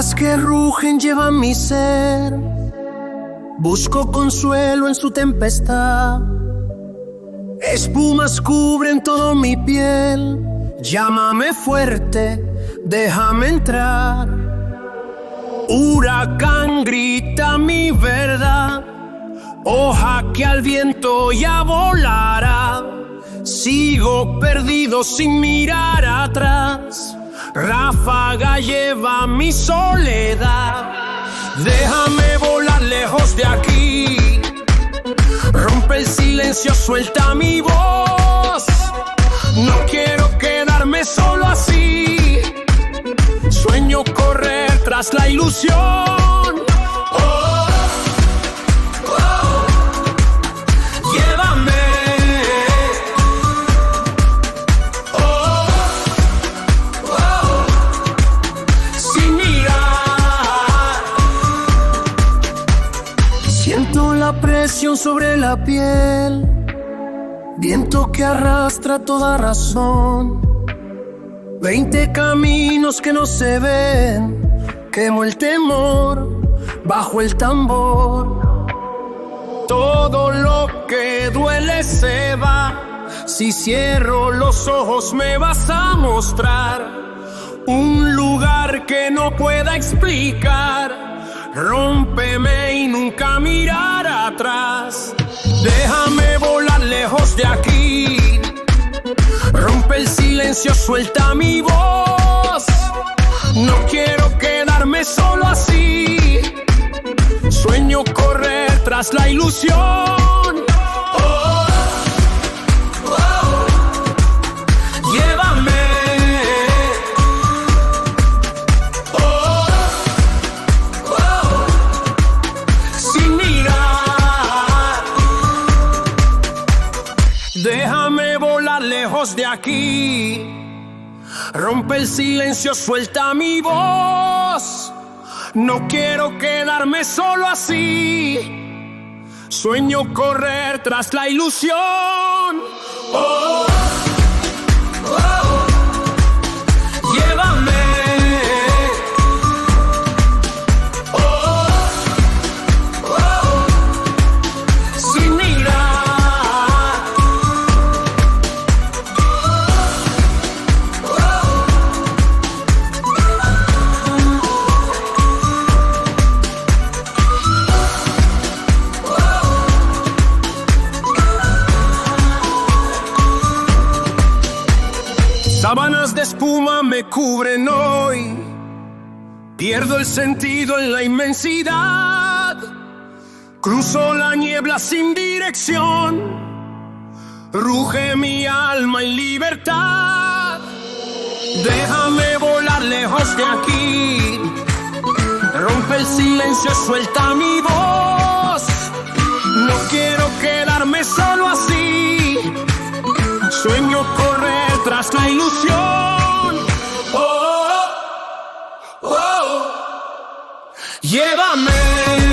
Olas que rugen llevan mi ser, busco consuelo en su tempestad. Espumas cubren todo mi piel, llámame fuerte, déjame entrar. Huracán grita mi verdad, hoja que al viento ya volará. Sigo perdido sin mirar atrás, ráfaga lleva mi soledad. Déjame volar lejos de aquí, rompe el silencio, suelta mi voz. No quiero quedarme solo así, sueño correr tras la ilusión. Presión sobre la piel, viento que arrastra toda razón. 20 caminos que no se ven, quemo el temor bajo el tambor. Todo lo que duele se va, si cierro los ojos me vas a mostrar un lugar que no pueda explicar. Rómpeme y nunca mirar atrás. Déjame volar lejos de aquí, rompe el silencio, suelta mi voz. No quiero quedarme solo así, sueño correr tras la ilusión. Déjame volar lejos de aquí, rompe el silencio, suelta mi voz. No quiero quedarme solo así, sueño correr tras la ilusión. Oh, oh, oh. Llévame. Sábanas de espuma me cubren hoy, pierdo el sentido en la inmensidad. Cruzo la niebla sin dirección, ruge mi alma en libertad. Déjame volar lejos de aquí, rompe el silencio, suelta mi voz. No quiero quedarme solo así, sueño correr tras la ilusión. Oh, oh, oh. Llévame.